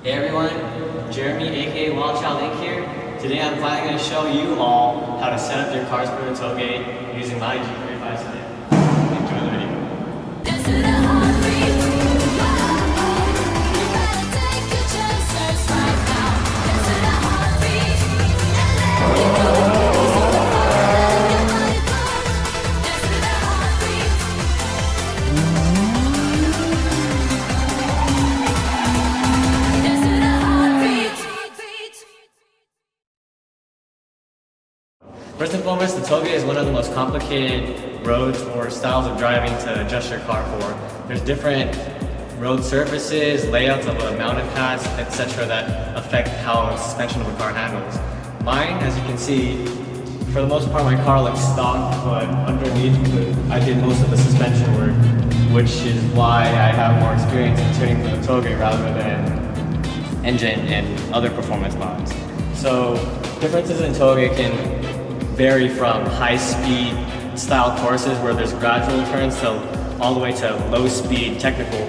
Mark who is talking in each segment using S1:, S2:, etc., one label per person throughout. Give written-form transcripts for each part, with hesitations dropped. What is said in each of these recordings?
S1: Hey everyone, Jeremy aka Wild Child Inc. here. Today I'm finally going to show you all how to set up your car's Bruno tailgate using my G35 today. Enjoy the video. First and foremost, the tailgate is one of the most complicated roads or styles of driving to adjust your car for. There's different road surfaces, layouts of a mountain pass, etc. that affect how the suspension of a car handles. Mine, as you can see, for the most part my car looks stock, but underneath I did most of the suspension work, which is why I have more experience in tuning for the tailgate rather than engine and other performance mods. So differences in tailgate can vary from high-speed style courses where there's gradual turns to all the way to low-speed technical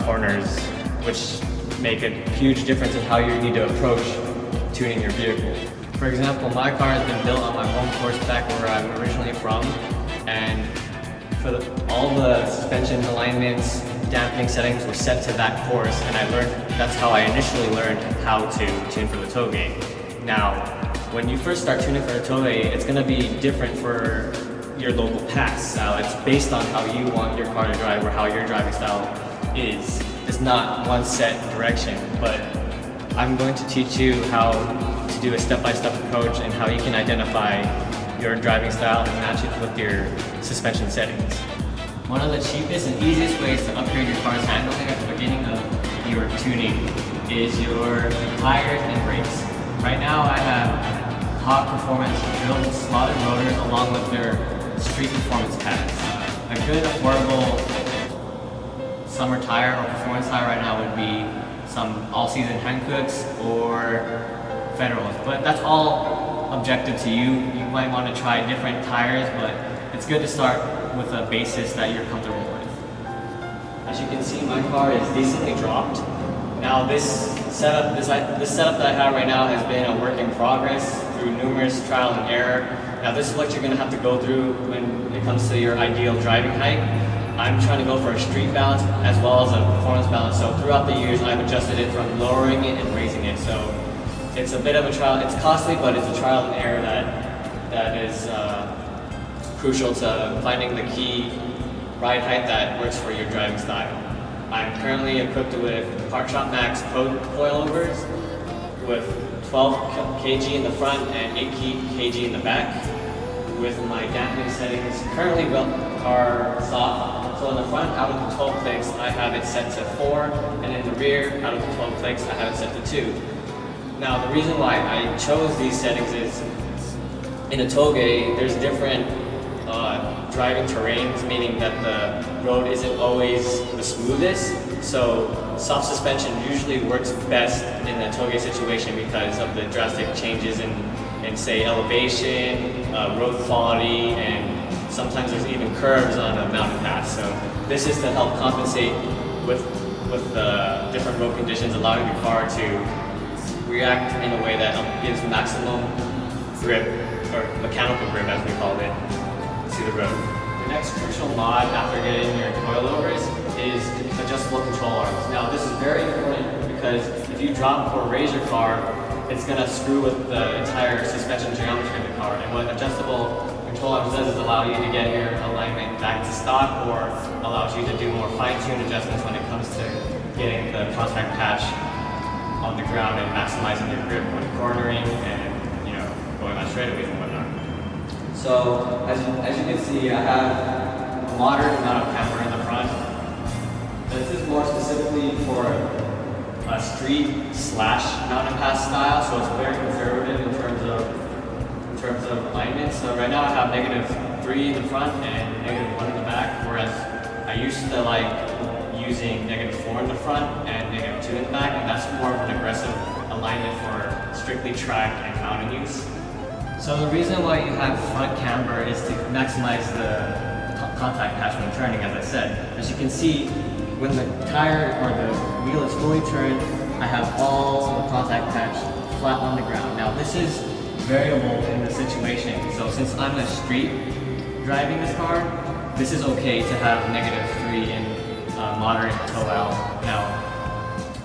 S1: corners, which make a huge difference in how you need to approach tuning your vehicle. For example, my car has been built on my home course back where I'm originally from, and for all the suspension alignments, dampening settings were set to that course, and that's how I initially learned how to tune for the tailgate. Now, when you first start tuning for a tailgate, it's going to be different for your local pass. Now, it's based on how you want your car to drive or how your driving style is. It's not one set direction, but I'm going to teach you how to do a step-by-step approach and how you can identify your driving style and match it with your suspension settings. One of the cheapest and easiest ways to upgrade your car's handling at the beginning of your tuning is your tires and brakes. Right now I have Hot Performance drilled slotted rotors along with their street performance pads. A good affordable summer tire or performance tire right now would be some all-season Hankooks or Federals, but that's all objective to you. You might want to try different tires, but it's good to start with a basis that you're comfortable with. As you can see, my car is decently dropped. Now this setup that I have right now has been a work in progress through numerous trial and error. Now this is what you're going to have to go through when it comes to your ideal driving height. I'm trying to go for a street balance as well as a performance balance. So throughout the years I've adjusted it from lowering it and raising it. So it's a bit of a trial. It's costly, but it's a trial and error that is crucial to finding the key ride height that works for your driving style. I'm currently equipped with Park Shop Max coilovers with 12 kg in the front and 8 kg in the back. With my dampening settings currently are soft. So in the front, out of the 12 clicks, I have it set to 4, and in the rear, out of the 12 clicks, I have it set to 2. Now the reason why I chose these settings is in a tailgate, there's different driving terrains, meaning that the road isn't always the smoothest. So soft suspension usually works best in a tailgate situation because of the drastic changes in say elevation, road quality, and sometimes there's even curves on a mountain pass. So this is to help compensate with the different road conditions, allowing your car to react in a way that gives maximum grip, or mechanical grip as we call it, to the road. The next crucial mod after getting your coilovers is adjustable control arms. Now this is very important because if you drop or raise your car, it's going to screw with the entire suspension geometry of the car. And what adjustable control arms does is allow you to get your alignment back to stock, or allows you to do more fine-tuned adjustments when it comes to getting the contact patch on the ground and maximizing your grip when cornering and going on straightaways and whatnot. So as you can see, I have a moderate amount of camber in the front. This is more specifically for a street / mountain pass style, so it's very conservative in terms of alignment. So right now I have -3 in the front and -1 in the back, whereas I used to like using -4 in the front and -2 in the back, and that's more of an aggressive alignment for strictly track and mountain use. So the reason why you have front camber is to maximize the contact patch when turning, as I said. As you can see, when the tire or the wheel is fully turned, I have all the contact patch flat on the ground. Now this is variable in the situation. So since I'm a street driving this car, this is okay to have -3 in moderate toe out. Now,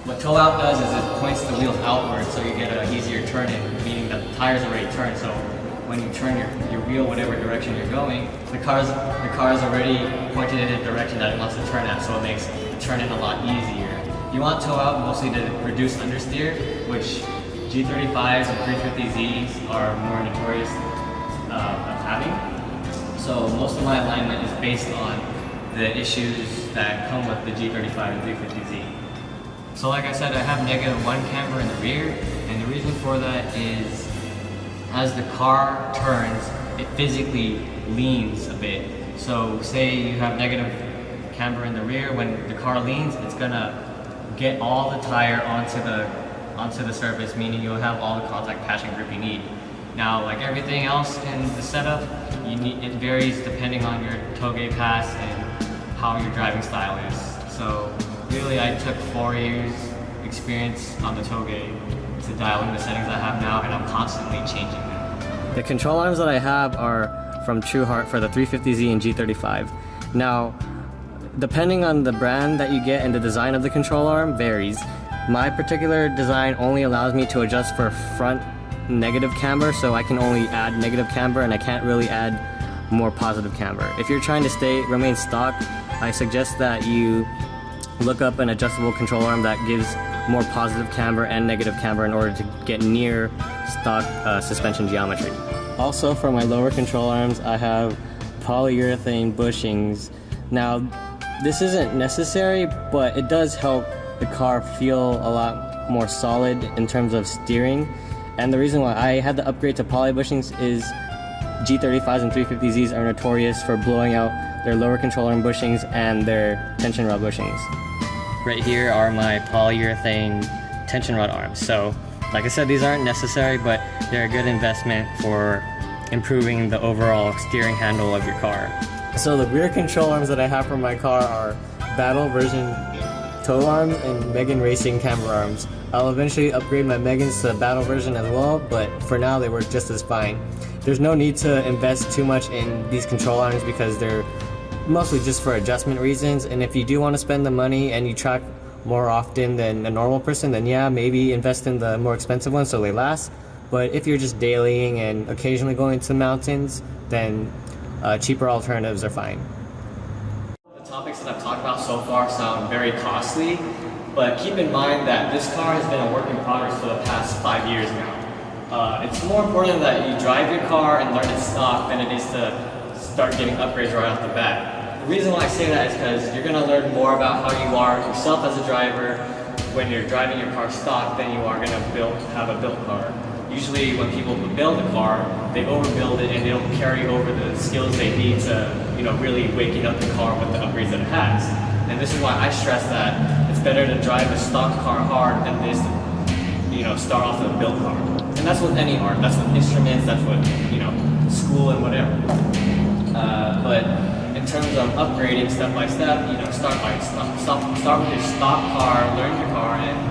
S1: what toe out does is it points the wheels outward so you get an easier turn in, meaning that the tires already turned. So when you turn your wheel whatever direction you're going, the car's already pointed in a direction that it wants to turn at, so it makes the turn in a lot easier. You want toe out mostly to reduce understeer, which G35s and 350Zs are more notorious of having. So most of my alignment is based on the issues that come with the G35 and 350Z. So like I said, I have -1 camber in the rear, and the reason for that is as the car turns, it physically leans a bit. So say you have negative camber in the rear, when the car leans, it's gonna get all the tire onto the surface, meaning you'll have all the contact patch and grip you need. Now, like everything else in the setup, it varies depending on your Touge pass and how your driving style is. So really, I took 4 years experience on the Touge to dial in the settings I have now, and I'm constantly changing them. The control arms that I have are from Trueheart for the 350Z and G35. Now, depending on the brand that you get and the design of the control arm varies. My particular design only allows me to adjust for front negative camber, so I can only add negative camber and I can't really add more positive camber. If you're trying to remain stock, I suggest that you look up an adjustable control arm that gives more positive camber and negative camber in order to get near stock suspension geometry. Also, for my lower control arms, I have polyurethane bushings. Now, this isn't necessary, but it does help the car feel a lot more solid in terms of steering. And the reason why I had to upgrade to poly bushings is G35s and 350Zs are notorious for blowing out their lower control arm bushings and their tension rod bushings. Right here are my polyurethane tension rod arms. So, like I said, these aren't necessary, but they're a good investment for improving the overall steering handle of your car. So the rear control arms that I have for my car are Battle version toe arms and Megan Racing camber arms. I'll eventually upgrade my Megans to the Battle version as well, but for now they work just as fine. There's no need to invest too much in these control arms because they're mostly just for adjustment reasons, and if you do want to spend the money and you track more often than a normal person, then yeah, maybe invest in the more expensive ones so they last. But if you're just dailying and occasionally going to the mountains, then cheaper alternatives are fine. The topics that I've talked about so far sound very costly, but keep in mind that this car has been a work in progress for the past 5 years now. It's more important that you drive your car and learn its stock than it is to start getting upgrades right off the bat. The reason why I say that is because you're going to learn more about how you are yourself as a driver when you're driving your car stock than you are going to have a built car. Usually when people build a car, they overbuild it and they don't carry over the skills they need to, really waking up the car with the upgrades that it has. And this is why I stress that it's better to drive a stock car hard than it is to, start off with a built car. And that's with any art. That's with instruments. That's with, school and whatever. But in terms of upgrading step by step, start with your stock car, learn your car, and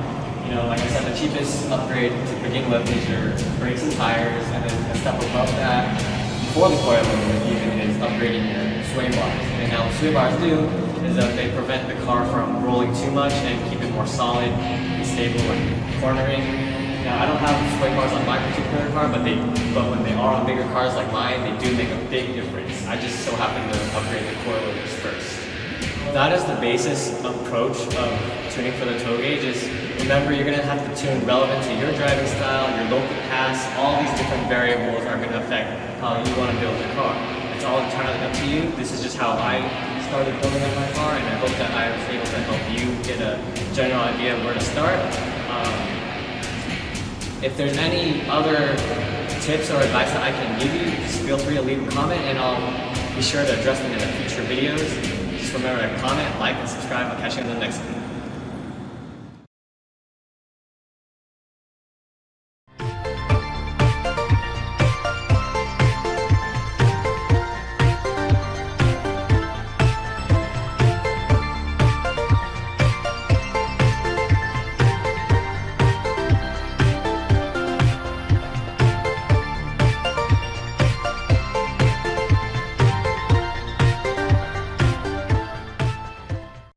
S1: like I said, the cheapest upgrade to begin with is your brakes and tires, and then a step above that, before the coilover even, is upgrading your sway bars. And now what sway bars do is that they prevent the car from rolling too much and keep it more solid and stable when cornering. Now I don't have sway bars on my particular car, but when they are on bigger cars like mine, they do make a big difference. I just so happen to upgrade the coilovers first. That is the basis approach of tuning for the Touge. Just remember, you're going to have to tune relevant to your driving style, your local pass. All these different variables are going to affect how you want to build your car. It's all entirely up to you. This is just how I started building up my car, and I hope that I was able to help you get a general idea of where to start. If there's any other tips or advice that I can give you, just feel free to leave a comment and I'll be sure to address them in the future videos. Just remember to comment, like, and subscribe. I'll catch you in the next one.